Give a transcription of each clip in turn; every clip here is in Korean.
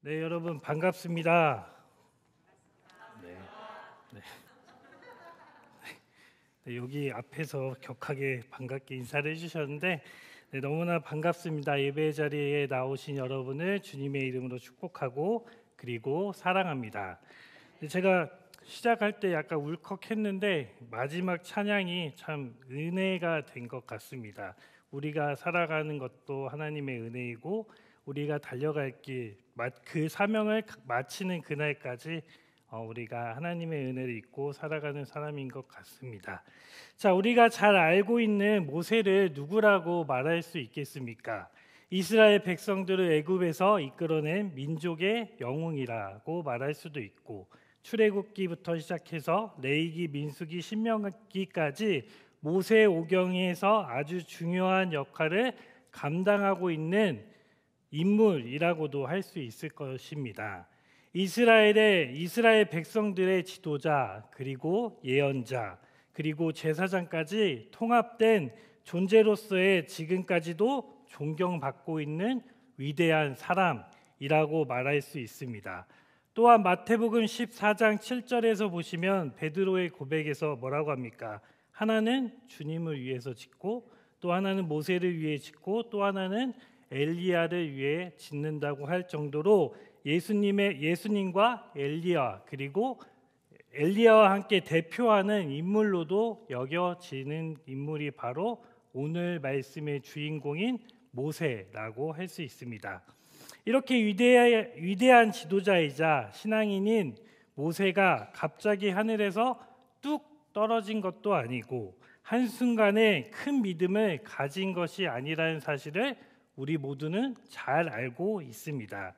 네, 여러분 반갑습니다. 네, 네. 네, 여기 앞에서 격하게 반갑게 인사를 해주셨는데 네, 너무나 반갑습니다. 예배 자리에 나오신 여러분을 주님의 이름으로 축복하고 그리고 사랑합니다. 제가 시작할 때 약간 울컥했는데 마지막 찬양이 참 은혜가 된 것 같습니다. 우리가 살아가는 것도 하나님의 은혜이고 우리가 달려갈 길, 그 사명을 마치는 그날까지 우리가 하나님의 은혜를 입고 살아가는 사람인 것 같습니다. 자, 우리가 잘 알고 있는 모세를 누구라고 말할 수 있겠습니까? 이스라엘 백성들을 애굽에서 이끌어낸 민족의 영웅이라고 말할 수도 있고, 출애굽기부터 시작해서 레위기, 민수기, 신명기까지 모세 오경에서 아주 중요한 역할을 감당하고 있는 인물이라고도 할 수 있을 것입니다. 이스라엘 백성들의 지도자, 그리고 예언자, 그리고 제사장까지 통합된 존재로서의 지금까지도 존경받고 있는 위대한 사람이라고 말할 수 있습니다. 또한 마태복음 14장 7절에서 보시면 베드로의 고백에서 뭐라고 합니까? 하나는 주님을 위해서 짓고 또 하나는 모세를 위해 짓고 또 하나는 엘리야를 위해 짓는다고 할 정도로 예수님과 엘리야, 그리고 엘리야와 함께 대표하는 인물로도 여겨지는 인물이 바로 오늘 말씀의 주인공인 모세라고 할 수 있습니다. 이렇게 위대한 지도자이자 신앙인인 모세가 갑자기 하늘에서 뚝 떨어진 것도 아니고 한순간에 큰 믿음을 가진 것이 아니라는 사실을 우리 모두는 잘 알고 있습니다.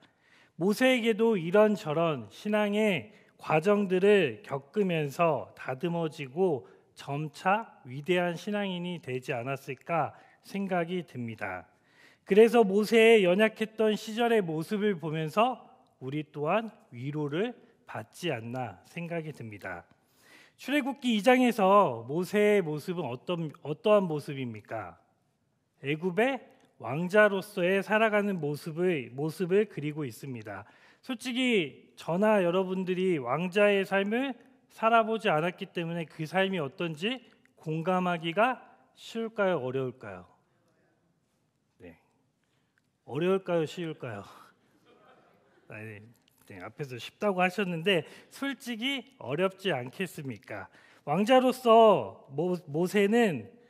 모세에게도 이런저런 신앙의 과정들을 겪으면서 다듬어지고 점차 위대한 신앙인이 되지 않았을까 생각이 듭니다. 그래서 모세의 연약했던 시절의 모습을 보면서 우리 또한 위로를 받지 않나 생각이 듭니다. 출애굽기 2장에서 모세의 모습은 어떠한 모습입니까? 애굽의 왕자로서의 살아가는 모습을 그리고 있습니다. 솔직히 저나 여러분들이 왕자의 삶을 살아보지 않았기 때문에 그 삶이 어떤지 공감하기가 쉬울까요? 어려울까요? 네. 어려울까요? 쉬울까요? 네, 앞에서 쉽다고 하셨는데 솔직히 어렵지 않겠습니까? 왕자로서 모세는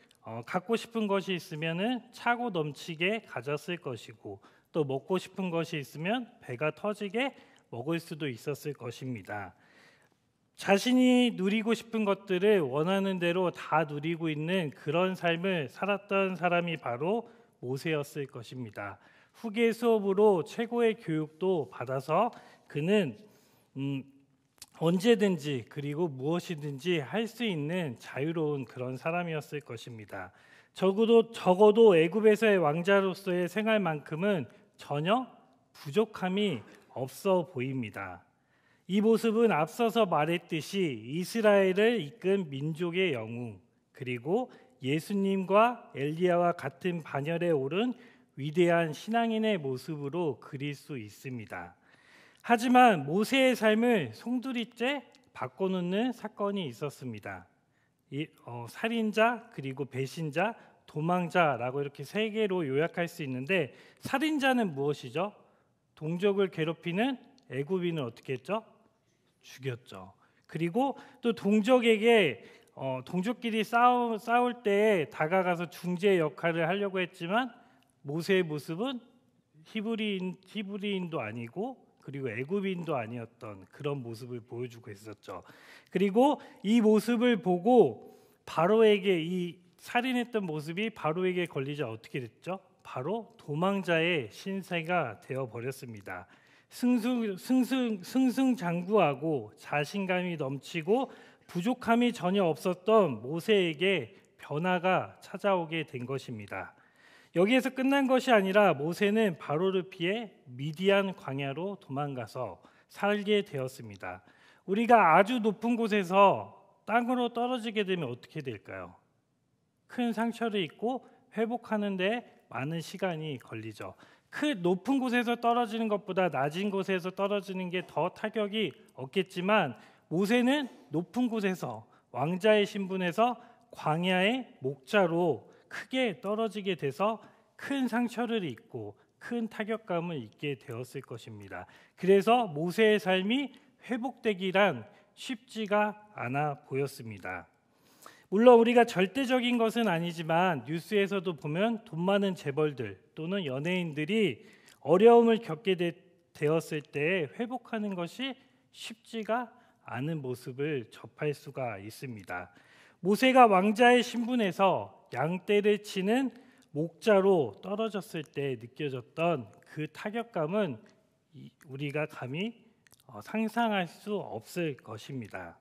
갖고 싶은 것이 있으면은 차고 넘치게 가졌을 것이고 또 먹고 싶은 것이 있으면 배가 터지게 먹을 수도 있었을 것입니다. 자신이 누리고 싶은 것들을 원하는 대로 다 누리고 있는 그런 삶을 살았던 사람이 바로 모세였을 것입니다. 후계 수업으로 최고의 교육도 받아서 그는 언제든지 그리고 무엇이든지 할 수 있는 자유로운 그런 사람이었을 것입니다. 적어도 애굽에서의 왕자로서의 생활만큼은 전혀 부족함이 없어 보입니다. 이 모습은 앞서서 말했듯이 이스라엘을 이끈 민족의 영웅, 그리고 예수님과 엘리야와 같은 반열에 오른 위대한 신앙인의 모습으로 그릴 수 있습니다. 하지만 모세의 삶을 송두리째 바꿔놓는 사건이 있었습니다. 살인자, 그리고 배신자, 도망자라고 이렇게 세 개로 요약할 수 있는데, 살인자는 무엇이죠? 동족을 괴롭히는 애굽인을 어떻게 했죠? 죽였죠. 그리고 또 동족에게 동족끼리 싸울 때 다가가서 중재 역할을 하려고 했지만 모세의 모습은 히브리인도 아니고 그리고 애굽인도 아니었던 그런 모습을 보여주고 있었죠. 그리고 이 모습을 보고 바로에게 이 살인했던 모습이 바로에게 걸리자 어떻게 됐죠? 바로 도망자의 신세가 되어 버렸습니다. 승승장구하고 자신감이 넘치고 부족함이 전혀 없었던 모세에게 변화가 찾아오게 된 것입니다. 여기에서 끝난 것이 아니라 모세는 바로를 피해 미디안 광야로 도망가서 살게 되었습니다. 우리가 아주 높은 곳에서 땅으로 떨어지게 되면 어떻게 될까요? 큰 상처를 입고 회복하는 데 많은 시간이 걸리죠. 높은 곳에서 떨어지는 것보다 낮은 곳에서 떨어지는 게 더 타격이 없겠지만 모세는 높은 곳에서 왕자의 신분에서 광야의 목자로 크게 떨어지게 돼서 큰 상처를 입고 큰 타격감을 입게 되었을 것입니다. 그래서 모세의 삶이 회복되기란 쉽지가 않아 보였습니다. 물론 우리가 절대적인 것은 아니지만 뉴스에서도 보면 돈 많은 재벌들 또는 연예인들이 어려움을 겪게 되었을 때 회복하는 것이 쉽지가 않은 모습을 접할 수가 있습니다. 모세가 왕자의 신분에서 양떼를 치는 목자로 떨어졌을 때 느껴졌던 그 타격감은 우리가 감히 상상할 수 없을 것입니다.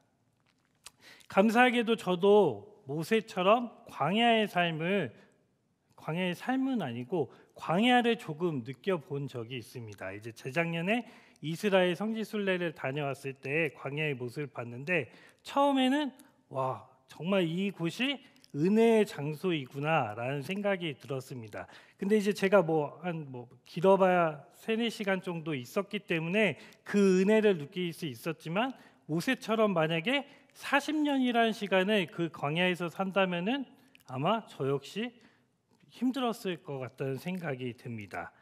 감사하게도 저도 모세처럼 광야의 삶은 아니고 광야를 조금 느껴본 적이 있습니다. 이제 재작년에 이스라엘 성지순례를 다녀왔을 때 광야의 모습을 봤는데 처음에는 와, 정말 이곳이 은혜의 장소이구나라는 생각이 들었습니다. 근데 이제 제가 길어봐야 3-4시간 정도 있었기 때문에 그 은혜를 느낄 수 있었지만 모세처럼 만약에 40년이라는 시간을 그 광야에서 산다면은 아마 저 역시 힘들었을 것 같다는 생각이 듭니다.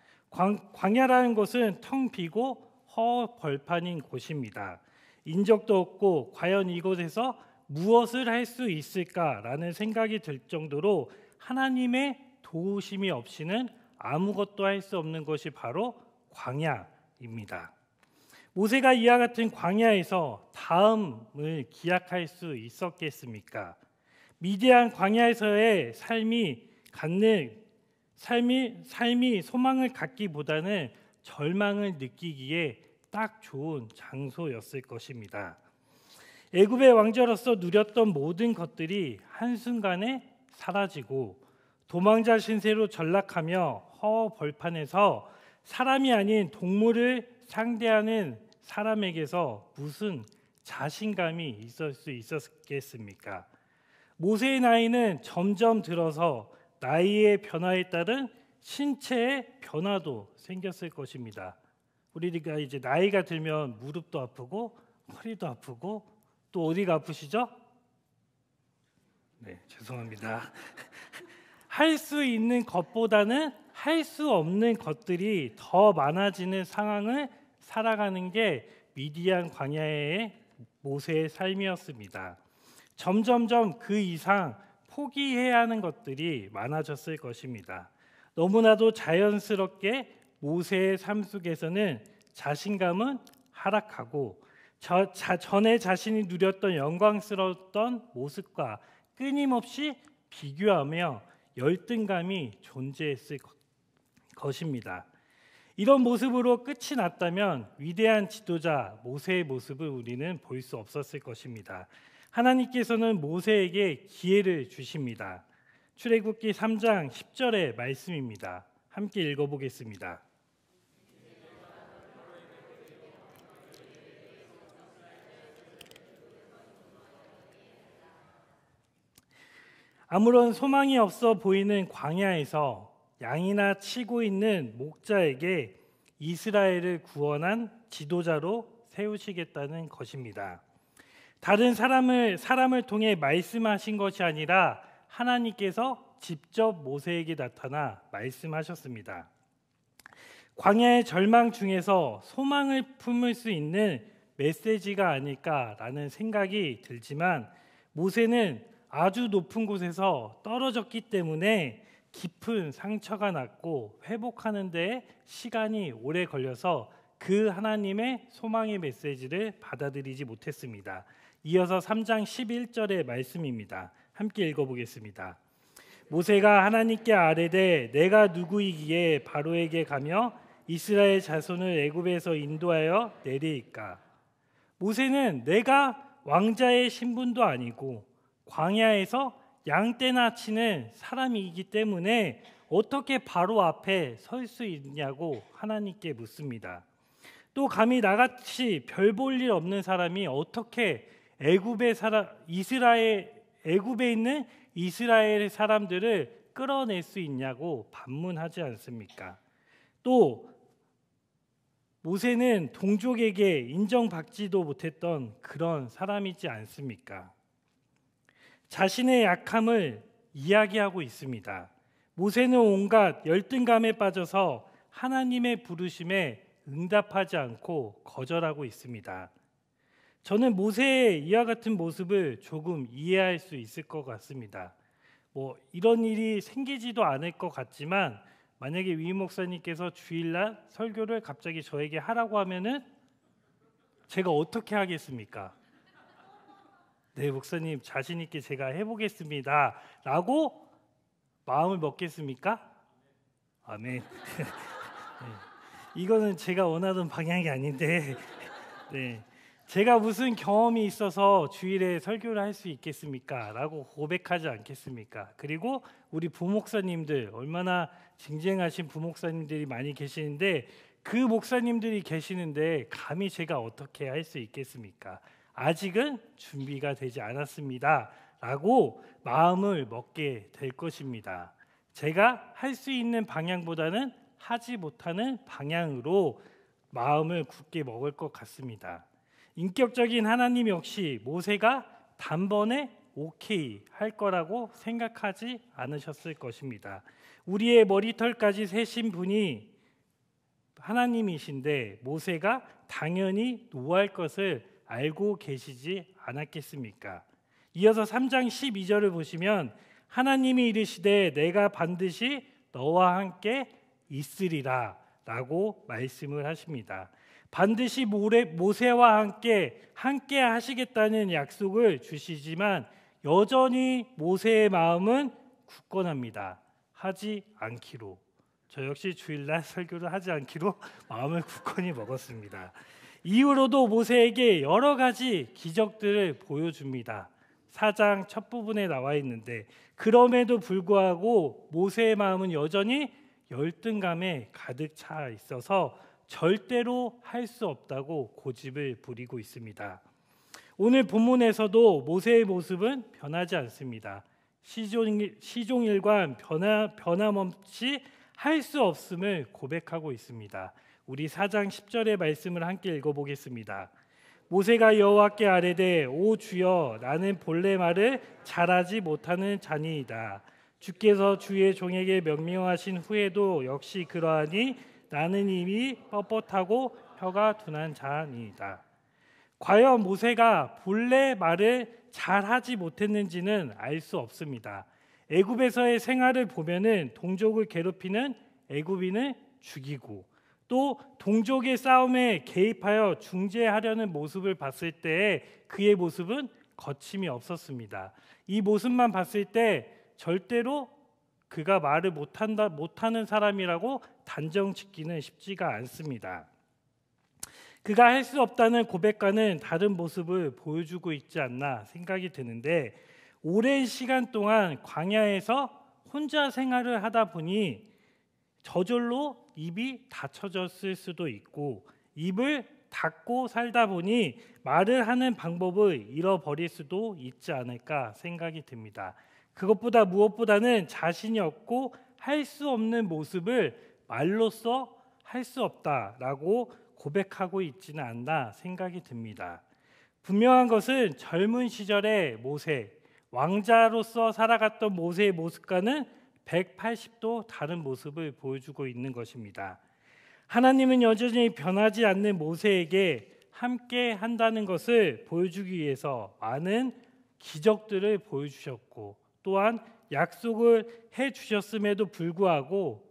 광야라는 곳은 텅 비고 허벌판인 곳입니다. 인적도 없고 과연 이곳에서 무엇을 할 수 있을까라는 생각이 들 정도로 하나님의 도우심이 없이는 아무것도 할 수 없는 것이 바로 광야입니다. 모세가 이와 같은 광야에서 다음을 기약할 수 있었겠습니까? 미디안 광야에서의 삶이 소망을 갖기보다는 절망을 느끼기에 딱 좋은 장소였을 것입니다. 애굽의 왕자로서 누렸던 모든 것들이 한순간에 사라지고 도망자 신세로 전락하며 허벌판에서 사람이 아닌 동물을 상대하는 사람에게서 무슨 자신감이 있을 수 있었겠습니까? 모세의 나이는 점점 들어서 나이의 변화에 따른 신체의 변화도 생겼을 것입니다. 우리가 이제 나이가 들면 무릎도 아프고 허리도 아프고 또 어디가 아프시죠? 네, 죄송합니다. 할 수 있는 것보다는 할 수 없는 것들이 더 많아지는 상황을 살아가는 게 미디안 광야의 모세의 삶이었습니다. 점점점 그 이상 포기해야 하는 것들이 많아졌을 것입니다. 너무나도 자연스럽게 모세의 삶 속에서는 자신감은 하락하고 전에 자신이 누렸던 영광스러웠던 모습과 끊임없이 비교하며 열등감이 존재했을 것입니다. 이런 모습으로 끝이 났다면 위대한 지도자 모세의 모습을 우리는 볼 수 없었을 것입니다. 하나님께서는 모세에게 기회를 주십니다. 출애굽기 3장 10절의 말씀입니다. 함께 읽어보겠습니다. 아무런 소망이 없어 보이는 광야에서 양이나 치고 있는 목자에게 이스라엘을 구원한 지도자로 세우시겠다는 것입니다. 다른 사람을 통해 말씀하신 것이 아니라 하나님께서 직접 모세에게 나타나 말씀하셨습니다. 광야의 절망 중에서 소망을 품을 수 있는 메시지가 아닐까라는 생각이 들지만 모세는 아주 높은 곳에서 떨어졌기 때문에 깊은 상처가 났고 회복하는 데 시간이 오래 걸려서 그 하나님의 소망의 메시지를 받아들이지 못했습니다. 이어서 3장 11절의 말씀입니다. 함께 읽어보겠습니다. 모세가 하나님께 아뢰되 내가 누구이기에 바로에게 가며 이스라엘 자손을 애굽에서 인도하여 내리일까? 모세는 내가 왕자의 신분도 아니고 광야에서 양떼나 치는 사람이기 때문에 어떻게 바로 앞에 설 수 있냐고 하나님께 묻습니다. 또 감히 나같이 별 볼 일 없는 사람이 어떻게 애굽에 있는 이스라엘 사람들을 끌어낼 수 있냐고 반문하지 않습니까? 또 모세는 동족에게 인정받지도 못했던 그런 사람이지 않습니까? 자신의 약함을 이야기하고 있습니다. 모세는 온갖 열등감에 빠져서 하나님의 부르심에 응답하지 않고 거절하고 있습니다. 저는 모세의 이와 같은 모습을 조금 이해할 수 있을 것 같습니다. 이런 일이 생기지도 않을 것 같지만 만약에 위 목사님께서 주일날 설교를 갑자기 저에게 하라고 하면은 제가 어떻게 하겠습니까? 네, 목사님 자신 있게 제가 해보겠습니다 라고 마음을 먹겠습니까? 아멘. 네. 이거는 제가 원하던 방향이 아닌데 네. 제가 무슨 경험이 있어서 주일에 설교를 할 수 있겠습니까? 라고 고백하지 않겠습니까? 그리고 우리 부목사님들, 얼마나 쟁쟁하신 부목사님들이 많이 계시는데 그 목사님들이 계시는데 감히 제가 어떻게 할 수 있겠습니까? 아직은 준비가 되지 않았습니다 라고 마음을 먹게 될 것입니다. 제가 할 수 있는 방향보다는 하지 못하는 방향으로 마음을 굳게 먹을 것 같습니다. 인격적인 하나님 역시 모세가 단번에 오케이 할 거라고 생각하지 않으셨을 것입니다. 우리의 머리털까지 세신 분이 하나님이신데 모세가 당연히 노할 것을 알고 계시지 않았겠습니까? 이어서 3장 12절을 보시면 하나님이 이르시되 내가 반드시 너와 함께 있으리라 라고 말씀을 하십니다. 반드시 모세와 함께 하시겠다는 약속을 주시지만 여전히 모세의 마음은 굳건합니다. 하지 않기로. 저 역시 주일날 설교를 하지 않기로 마음을 굳건히 먹었습니다. 이후로도 모세에게 여러 가지 기적들을 보여줍니다. 4장 첫 부분에 나와 있는데 그럼에도 불구하고 모세의 마음은 여전히 열등감에 가득 차 있어서 절대로 할 수 없다고 고집을 부리고 있습니다. 오늘 본문에서도 모세의 모습은 변하지 않습니다. 시종일관 변함없이 할 수 없음을 고백하고 있습니다. 우리 4장 10절의 말씀을 함께 읽어보겠습니다. 모세가 여호와께 아뢰되 오 주여 나는 본래 말을 잘하지 못하는 자니이다. 주께서 주의 종에게 명령하신 후에도 역시 그러하니 나는 이미 뻣뻣하고 혀가 둔한 자니이다. 과연 모세가 본래 말을 잘하지 못했는지는 알 수 없습니다. 애굽에서의 생활을 보면은 동족을 괴롭히는 애굽인을 죽이고 또 동족의 싸움에 개입하여 중재하려는 모습을 봤을 때 그의 모습은 거침이 없었습니다. 이 모습만 봤을 때 절대로 그가 말을 못하는 사람이라고 단정 짓기는 쉽지가 않습니다. 그가 할 수 없다는 고백과는 다른 모습을 보여주고 있지 않나 생각이 드는데 오랜 시간 동안 광야에서 혼자 생활을 하다 보니 저절로 입이 닫혀졌을 수도 있고 입을 닫고 살다 보니 말을 하는 방법을 잃어버릴 수도 있지 않을까 생각이 듭니다. 그것보다 무엇보다는 자신이 없고 할 수 없는 모습을 말로써 할 수 없다라고 고백하고 있지는 않나 생각이 듭니다. 분명한 것은 젊은 시절의 모세, 왕자로서 살아갔던 모세의 모습과는 180도 다른 모습을 보여주고 있는 것입니다. 하나님은 여전히 변하지 않는 모세에게 함께 한다는 것을 보여주기 위해서 많은 기적들을 보여주셨고 또한 약속을 해주셨음에도 불구하고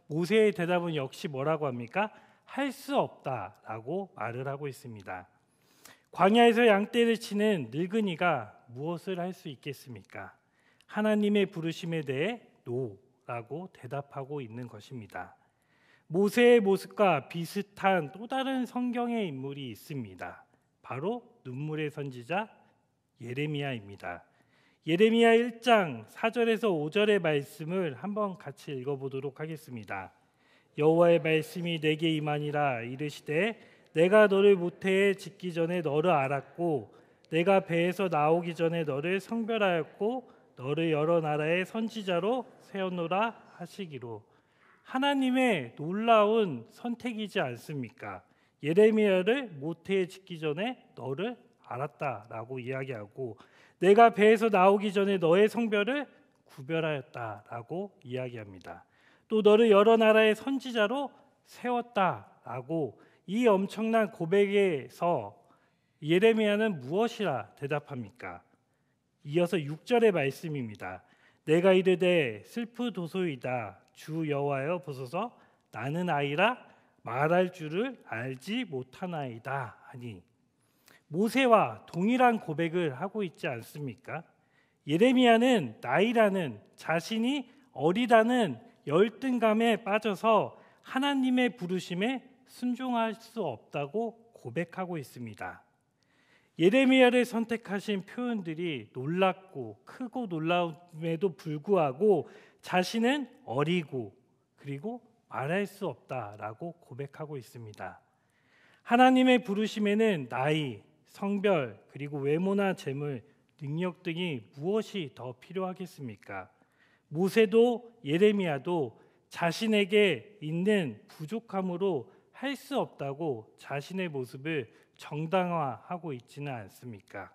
모세의 대답은 역시 뭐라고 합니까? 할 수 없다라고 말을 하고 있습니다. 광야에서 양떼를 치는 늙은이가 무엇을 할 수 있겠습니까? 하나님의 부르심에 대해 노라고 대답하고 있는 것입니다. 모세의 모습과 비슷한 또 다른 성경의 인물이 있습니다. 바로 눈물의 선지자 예레미야입니다. 예레미야 1장 4절에서 5절의 말씀을 한번 같이 읽어보도록 하겠습니다. 여호와의 말씀이 내게 임하니라. 이르시되 내가 너를 모태에 짓기 전에 너를 알았고 내가 배에서 나오기 전에 너를 성별하였고 너를 여러 나라의 선지자로 세웠노라 하시기로. 하나님의 놀라운 선택이지 않습니까? 예레미야를 모태에 짓기 전에 너를 알았다라고 이야기하고, 내가 배에서 나오기 전에 너의 성별을 구별하였다라고 이야기합니다. 또 너를 여러 나라의 선지자로 세웠다라고 이 엄청난 고백에서 예레미야는 무엇이라 대답합니까? 이어서 6절의 말씀입니다. 내가 이르되 슬프도소이다 주 여호와여 보소서 나는 아이라 말할 줄을 알지 못하나이다 하니, 모세와 동일한 고백을 하고 있지 않습니까? 예레미야는 나이라는, 자신이 어리다는 열등감에 빠져서 하나님의 부르심에 순종할 수 없다고 고백하고 있습니다. 예레미야를 선택하신 표현들이 놀랍고 크고 놀라움에도 불구하고 자신은 어리고 그리고 말할 수 없다라고 고백하고 있습니다. 하나님의 부르심에는 나이, 성별, 그리고 외모나 재물, 능력 등이 무엇이 더 필요하겠습니까? 모세도 예레미야도 자신에게 있는 부족함으로 할 수 없다고 자신의 모습을 정당화하고 있지는 않습니까?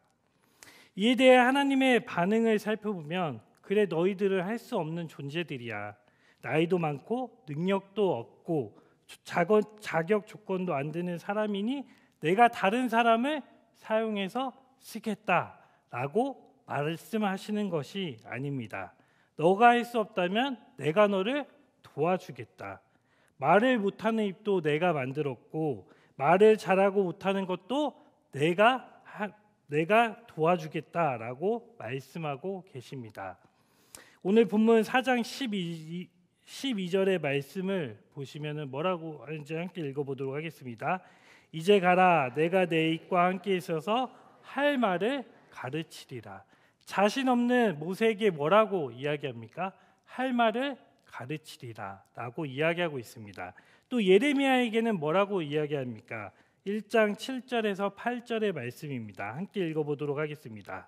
이에 대해 하나님의 반응을 살펴보면, 그래 너희들을 할 수 없는 존재들이야. 나이도 많고 능력도 없고 자격 조건도 안 되는 사람이니 내가 다른 사람을 사용해서 쓰겠다라고 말씀하시는 것이 아닙니다. 너가 할 수 없다면 내가 너를 도와주겠다. 말을 못하는 입도 내가 만들었고 말을 잘하고 못하는 것도 내가 도와주겠다라고 말씀하고 계십니다. 오늘 본문 4장 12절의 말씀을 보시면 뭐라고 하는지 함께 읽어보도록 하겠습니다. 이제 가라, 내가 내 입과 함께 있어서 할 말을 가르치리라. 자신 없는 모세에게 뭐라고 이야기합니까? 할 말을 가르치리라 라고 이야기하고 있습니다. 또 예레미야에게는 뭐라고 이야기합니까? 1장 7절에서 8절의 말씀입니다. 함께 읽어보도록 하겠습니다.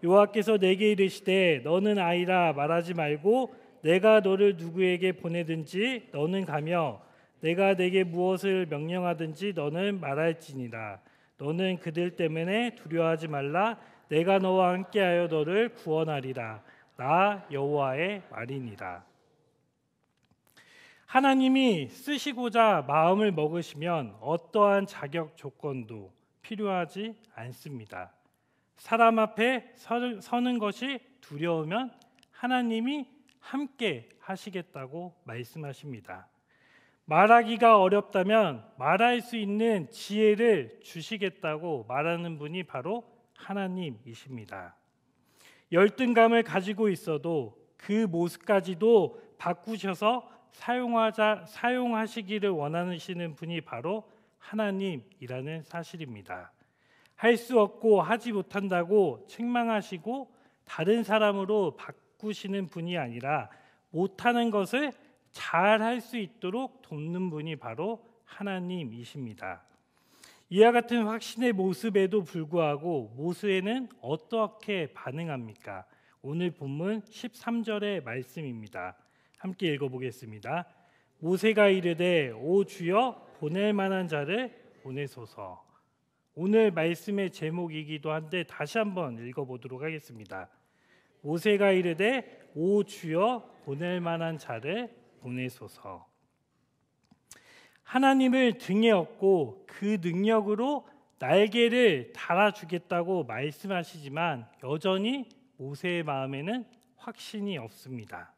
여호와께서 내게 이르시되 너는 아이라 말하지 말고 내가 너를 누구에게 보내든지 너는 가며 내가 내게 무엇을 명령하든지 너는 말할지니라. 너는 그들 때문에 두려워하지 말라. 내가 너와 함께하여 너를 구원하리라. 나 여호와의 말이니라. 하나님이 쓰시고자 마음을 먹으시면 어떠한 자격 조건도 필요하지 않습니다. 사람 앞에 서는 것이 두려우면 하나님이 함께 하시겠다고 말씀하십니다. 말하기가 어렵다면 말할 수 있는 지혜를 주시겠다고 말하는 분이 바로 하나님이십니다. 열등감을 가지고 있어도 그 모습까지도 바꾸셔서 사용하시기를 원하시는 분이 바로 하나님이라는 사실입니다. 할 수 없고 하지 못한다고 책망하시고 다른 사람으로 바꾸시는 분이 아니라 못하는 것을 잘 할 수 있도록 돕는 분이 바로 하나님이십니다. 이와 같은 확신의 모습에도 불구하고 모세는 어떻게 반응합니까? 오늘 본문 13절의 말씀입니다. 함께 읽어보겠습니다. 모세가 이르되 오 주여 보낼 만한 자를 보내소서. 오늘 말씀의 제목이기도 한데 다시 한번 읽어보도록 하겠습니다. 모세가 이르되 오 주여 보낼 만한 자를 보내소서. 하나님을 등에 업고 그 능력으로 날개를 달아주겠다고 말씀하시지만 여전히 모세의 마음에는 확신이 없습니다.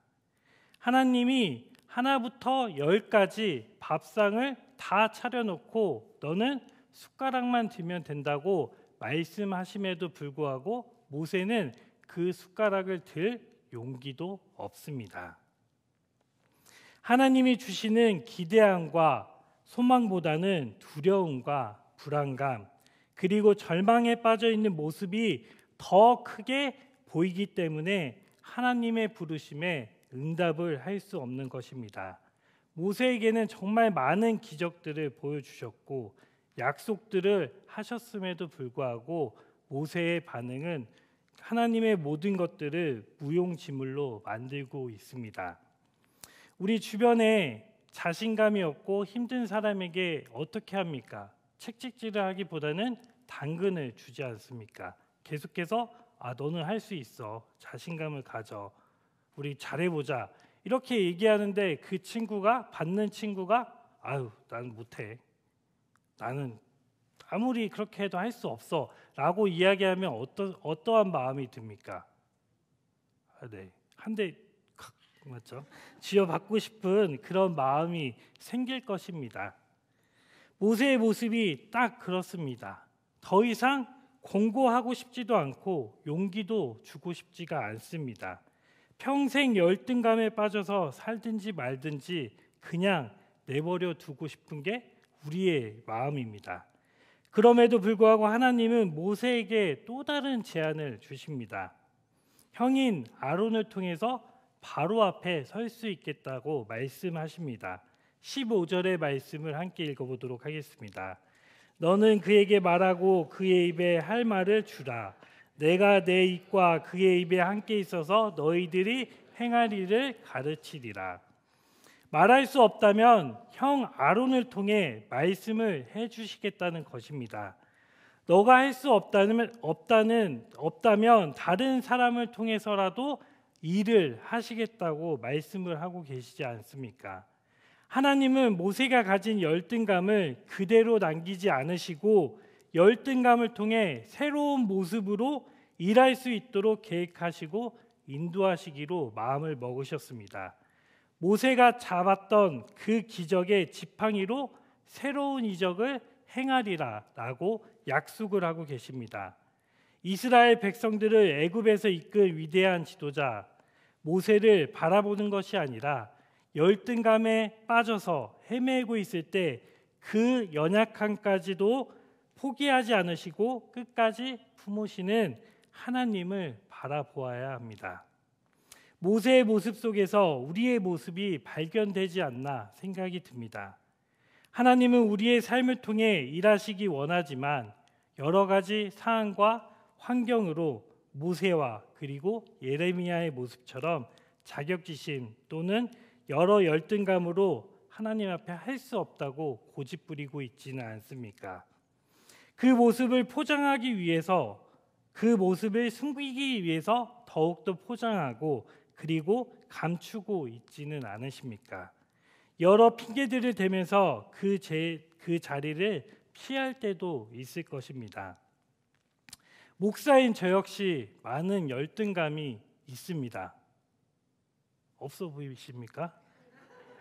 하나님이 하나부터 10까지 밥상을 다 차려놓고 너는 숟가락만 들면 된다고 말씀하심에도 불구하고 모세는 그 숟가락을 들 용기도 없습니다. 하나님이 주시는 기대함과 소망보다는 두려움과 불안감 그리고 절망에 빠져 있는 모습이 더 크게 보이기 때문에 하나님의 부르심에 응답을 할 수 없는 것입니다. 모세에게는 정말 많은 기적들을 보여주셨고 약속들을 하셨음에도 불구하고 모세의 반응은 하나님의 모든 것들을 무용지물로 만들고 있습니다. 우리 주변에 자신감이 없고 힘든 사람에게 어떻게 합니까? 책찍질을 하기보다는 당근을 주지 않습니까? 계속해서 너는 할 수 있어. 자신감을 가져. 우리 잘해보자. 이렇게 얘기하는데 그 친구가 받는 친구가 아유 나는 못해. 나는 아무리 그렇게 해도 할 수 없어 라고 이야기하면 어떠한 마음이 듭니까? 네, 한 대 맞죠? 쥐어받고 싶은 그런 마음이 생길 것입니다. 모세의 모습이 딱 그렇습니다. 더 이상 공고하고 싶지도 않고 용기도 주고 싶지가 않습니다. 평생 열등감에 빠져서 살든지 말든지 그냥 내버려 두고 싶은 게 우리의 마음입니다. 그럼에도 불구하고 하나님은 모세에게 또 다른 제안을 주십니다. 형인 아론을 통해서 바로 앞에 설 수 있겠다고 말씀하십니다. 15절의 말씀을 함께 읽어보도록 하겠습니다. 너는 그에게 말하고 그의 입에 할 말을 주라. 내가 내 입과 그의 입에 함께 있어서 너희들이 행하리를 가르치리라. 말할 수 없다면 형 아론을 통해 말씀을 해주시겠다는 것입니다. 너가 할 수 없다면 다른 사람을 통해서라도 일을 하시겠다고 말씀을 하고 계시지 않습니까? 하나님은 모세가 가진 열등감을 그대로 남기지 않으시고 열등감을 통해 새로운 모습으로 일할 수 있도록 계획하시고 인도하시기로 마음을 먹으셨습니다. 모세가 잡았던 그 기적의 지팡이로 새로운 이적을 행하리라 라고 약속을 하고 계십니다. 이스라엘 백성들을 애굽에서 이끈 위대한 지도자 모세를 바라보는 것이 아니라 열등감에 빠져서 헤매고 있을 때 그 연약함까지도 포기하지 않으시고 끝까지 품으시는 하나님을 바라보아야 합니다. 모세의 모습 속에서 우리의 모습이 발견되지 않나 생각이 듭니다. 하나님은 우리의 삶을 통해 일하시기 원하지만 여러 가지 상황과 환경으로 모세와 그리고 예레미야의 모습처럼 자격지심 또는 여러 열등감으로 하나님 앞에 할 수 없다고 고집부리고 있지는 않습니까? 그 모습을 포장하기 위해서 그 모습을 숨기기 위해서 더욱더 포장하고 그리고 감추고 있지는 않으십니까? 여러 핑계들을 대면서 그 자리를 피할 때도 있을 것입니다. 목사인 저 역시 많은 열등감이 있습니다. 없어 보이십니까?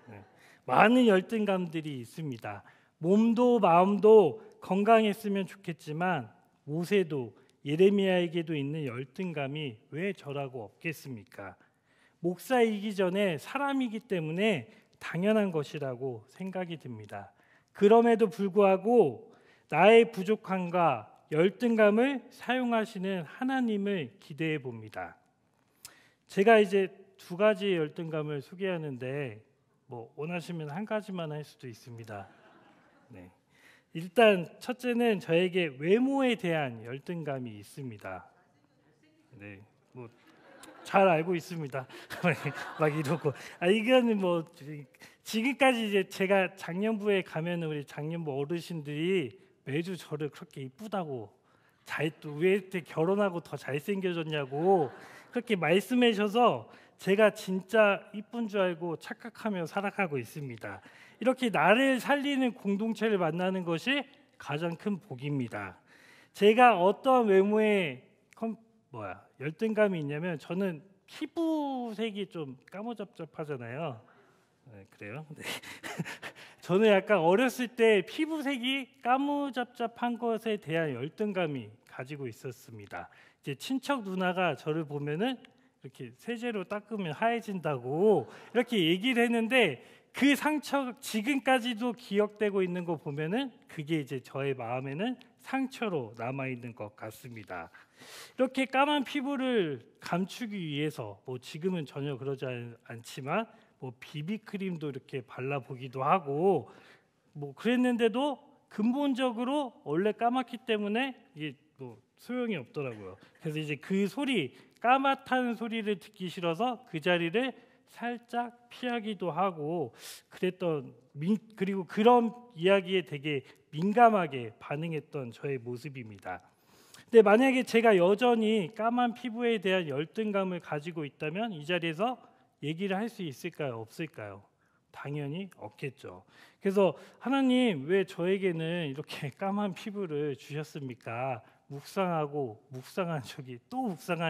네. 많은 열등감들이 있습니다. 몸도 마음도 건강했으면 좋겠지만 모세도 예레미야에게도 있는 열등감이 왜 저라고 없겠습니까? 목사이기 전에 사람이기 때문에 당연한 것이라고 생각이 듭니다. 그럼에도 불구하고 나의 부족함과 열등감을 사용하시는 하나님을 기대해 봅니다. 제가 이제 두 가지의 열등감을 소개하는데 원하시면 한 가지만 할 수도 있습니다. 네. 일단 첫째는 저에게 외모에 대한 열등감이 있습니다. 네, 잘 알고 있습니다. 막 이러고 이거는 지금까지 이제 제가 장년부에 가면 우리 장년부 어르신들이 매주 저를 그렇게 이쁘다고 왜 이렇게 결혼하고 더 잘생겨졌냐고 그렇게 말씀해 주셔서 제가 진짜 이쁜 줄 알고 착각하며 살아가고 있습니다. 이렇게 나를 살리는 공동체를 만나는 것이 가장 큰 복입니다. 제가 어떤 외모에 열등감이 있냐면 저는 피부색이 좀 까무잡잡하잖아요. 네, 그래요? 네. 저는 약간 어렸을 때 피부색이 까무잡잡한 것에 대한 열등감이 가지고 있었습니다. 이제 친척 누나가 저를 보면은 이렇게 세제로 닦으면 하얘진다고 이렇게 얘기를 했는데 그 상처 지금까지도 기억되고 있는 거 보면은 그게 이제 저의 마음에는 상처로 남아 있는 것 같습니다. 이렇게 까만 피부를 감추기 위해서 지금은 전혀 그러지 않지만 비비크림도 이렇게 발라보기도 하고 그랬는데도 근본적으로 원래 까맣기 때문에 이게 소용이 없더라고요. 그래서 이제 그 까맣다는 소리를 듣기 싫어서 그 자리를 살짝 피하기도 하고 그랬던 그리고 그런 이야기에 되게 민감하게 반응했던 저의 모습입니다. 근데 만약에 제가 여전히 까만 피부에 대한 열등감을 가지고 있다면 이 자리에서 얘기를 할 수 있을까요? 없을까요? 당연히 없겠죠. 그래서 하나님 왜 저에게는 이렇게 까만 피부를 주셨습니까? 묵상한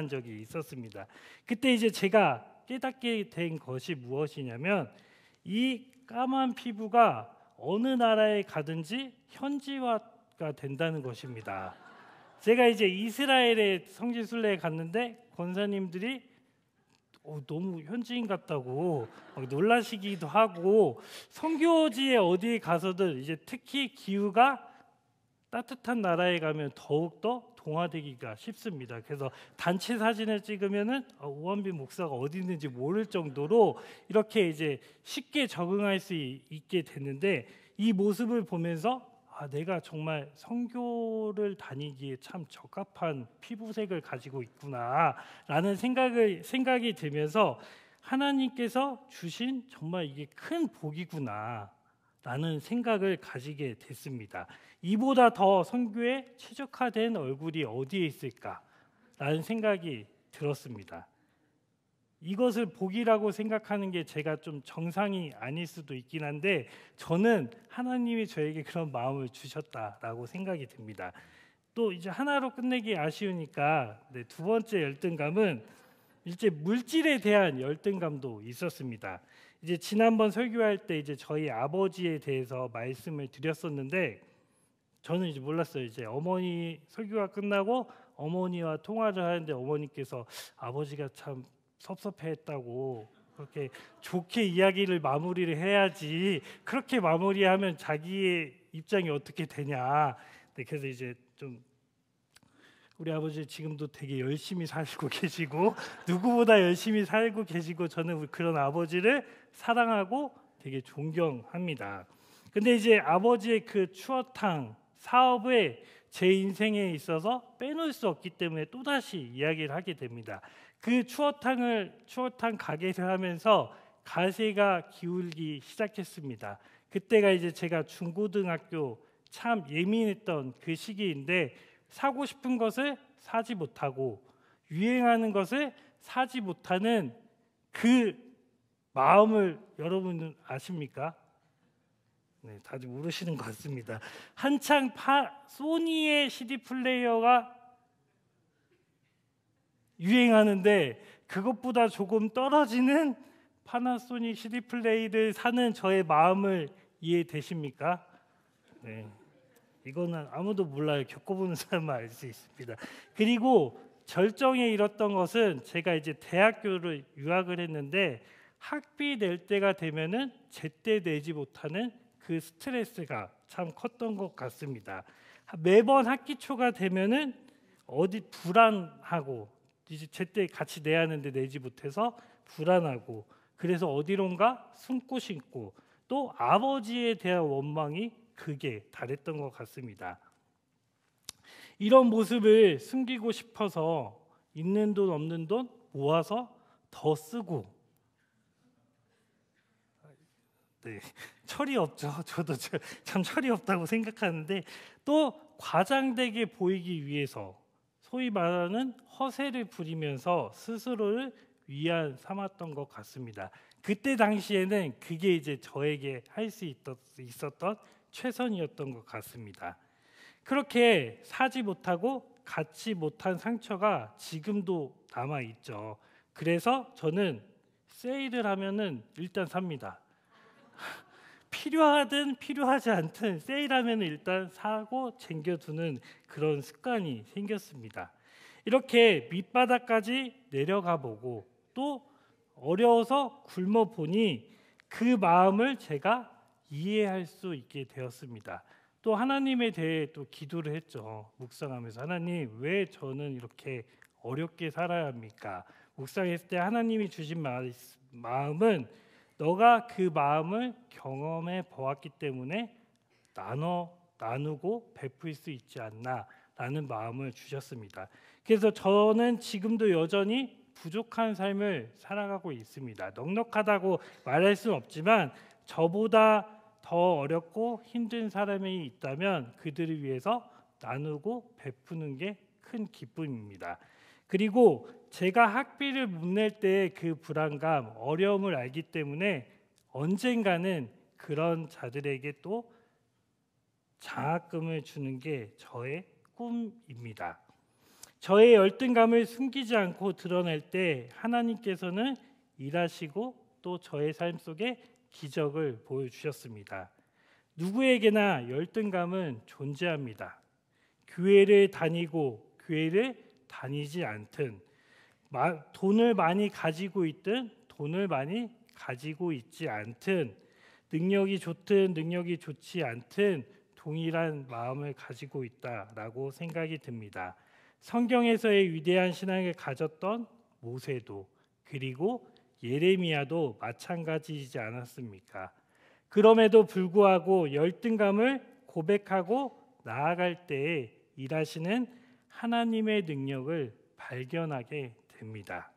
적이 있었습니다. 그때 이제 제가 깨닫게 된 것이 무엇이냐면 이 까만 피부가 어느 나라에 가든지 현지화가 된다는 것입니다. 제가 이제 이스라엘의 성지순례에 갔는데 권사님들이 너무 현지인 같다고 놀라시기도 하고, 선교지에 어디 가서든 이제 특히 기후가 따뜻한 나라에 가면 더욱더 동화되기가 쉽습니다. 그래서 단체 사진을 찍으면은 오한빈 목사가 어디 있는지 모를 정도로 이렇게 이제 쉽게 적응할 수 있게 됐는데, 이 모습을 보면서 내가 정말 선교를 다니기에 참 적합한 피부색을 가지고 있구나라는 생각이 들면서 하나님께서 주신 정말 이게 큰 복이구나라는 생각을 가지게 됐습니다. 이보다 더 선교에 최적화된 얼굴이 어디에 있을까라는 생각이 들었습니다. 이것을 복이라고 생각하는 게 제가 좀 정상이 아닐 수도 있긴 한데, 저는 하나님이 저에게 그런 마음을 주셨다라고 생각이 듭니다. 또 이제 하나로 끝내기 아쉬우니까 두 번째 열등감은 이제 물질에 대한 열등감도 있었습니다. 이제 지난번 설교할 때 이제 저희 아버지에 대해서 말씀을 드렸었는데, 저는 이제 몰랐어요. 이제 어머니 설교가 끝나고 어머니와 통화를 하는데 어머니께서 아버지가 참 섭섭해했다고, 그렇게 좋게 이야기를 마무리를 해야지 그렇게 마무리하면 자기의 입장이 어떻게 되냐. 그래서 이제 좀 우리 아버지 지금도 되게 열심히 살고 계시고 누구보다 열심히 살고 계시고 저는 그런 아버지를 사랑하고 되게 존경합니다. 근데 이제 아버지의 그 추어탕 사업에 제 인생에 있어서 빼놓을 수 없기 때문에 또다시 이야기를 하게 됩니다. 그 추어탕 가게를 하면서 가세가 기울기 시작했습니다. 그때가 이제 제가 중고등학교 참 예민했던 그 시기인데, 사고 싶은 것을 사지 못하고 유행하는 것을 사지 못하는 그 마음을 여러분은 아십니까? 네, 다들 모르시는 것 같습니다. 한창 소니의 CD 플레이어가 유행하는데 그것보다 조금 떨어지는 파나소닉 CD 플레이를 사는 저의 마음을 이해되십니까? 네, 이거는 아무도 몰라요. 겪어보는 사람만 알 수 있습니다. 그리고 절정에 이뤘던 것은 제가 이제 대학교를 유학을 했는데 학비 낼 때가 되면은 제때 내지 못하는 그 스트레스가 참 컸던 것 같습니다. 매번 학기 초가 되면은 어디 불안하고, 이제 제때 같이 내야 하는데 내지 못해서 불안하고, 그래서 어디론가 숨고 싶고, 또 아버지에 대한 원망이 극에 달했던 것 같습니다. 이런 모습을 숨기고 싶어서 있는 돈 없는 돈 모아서 더 쓰고, 철이 없죠. 저도 참 철이 없다고 생각하는데, 또 과장되게 보이기 위해서 소위 말하는 허세를 부리면서 스스로를 위안 삼았던 것 같습니다. 그때 당시에는 그게 이제 저에게 할 수 있었던 최선이었던 것 같습니다. 그렇게 사지 못하고 갖지 못한 상처가 지금도 남아 있죠. 그래서 저는 세일을 하면은 일단 삽니다. 필요하든 필요하지 않든 세일하면 일단 사고 챙겨두는 그런 습관이 생겼습니다. 이렇게 밑바닥까지 내려가 보고 또 어려워서 굶어 보니 그 마음을 제가 이해할 수 있게 되었습니다. 또 하나님에 대해 또 기도를 했죠. 묵상하면서 하나님 왜 저는 이렇게 어렵게 살아야 합니까? 묵상했을 때 하나님이 주신 마음은 너가 그 마음을 경험해 보았기 때문에 나누고 베풀 수 있지 않나 라는 마음을 주셨습니다. 그래서 저는 지금도 여전히 부족한 삶을 살아가고 있습니다. 넉넉하다고 말할 수는 없지만 저보다 더 어렵고 힘든 사람이 있다면 그들을 위해서 나누고 베푸는 게 큰 기쁨입니다. 그리고 제가 학비를 못 낼 때 그 불안감, 어려움을 알기 때문에 언젠가는 그런 자들에게 또 장학금을 주는 게 저의 꿈입니다. 저의 열등감을 숨기지 않고 드러낼 때 하나님께서는 일하시고 또 저의 삶 속에 기적을 보여주셨습니다. 누구에게나 열등감은 존재합니다. 교회를 다니고 교회를 다니지 않든, 돈을 많이 가지고 있든 돈을 많이 가지고 있지 않든, 능력이 좋든 능력이 좋지 않든 동일한 마음을 가지고 있다라고 생각이 듭니다. 성경에서의 위대한 신앙을 가졌던 모세도 그리고 예레미야도 마찬가지이지 않았습니까? 그럼에도 불구하고 열등감을 고백하고 나아갈 때에 일하시는 하나님의 능력을 발견하게 됩니다.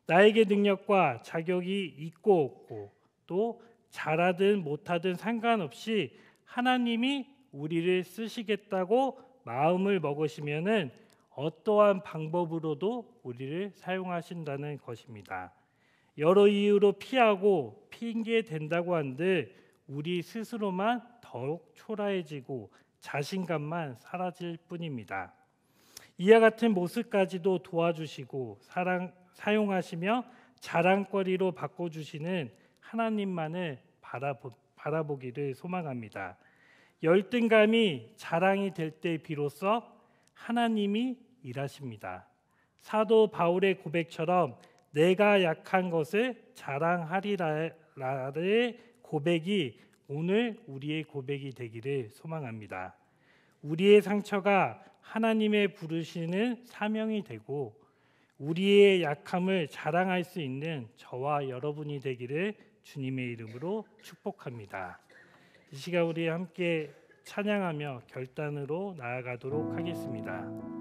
나에게 능력과 자격이 있고 없고 또 잘하든 못하든 상관없이 하나님이 우리를 쓰시겠다고 마음을 먹으시면은 어떠한 방법으로도 우리를 사용하신다는 것입니다. 여러 이유로 피하고 핑계 댄다고 한들 우리 스스로만 더욱 초라해지고 자신감만 사라질 뿐입니다. 이와 같은 모습까지도 도와주시고 사용하시며 자랑거리로 바꿔주시는 하나님만을 바라보기를 소망합니다. 열등감이 자랑이 될 때 비로소 하나님이 일하십니다. 사도 바울의 고백처럼 내가 약한 것을 자랑하리라의 고백이 오늘 우리의 고백이 되기를 소망합니다. 우리의 상처가 하나님의 부르시는 사명이 되고 우리의 약함을 자랑할 수 있는 저와 여러분이 되기를 주님의 이름으로 축복합니다. 이 시간 우리 함께 찬양하며 결단으로 나아가도록 하겠습니다.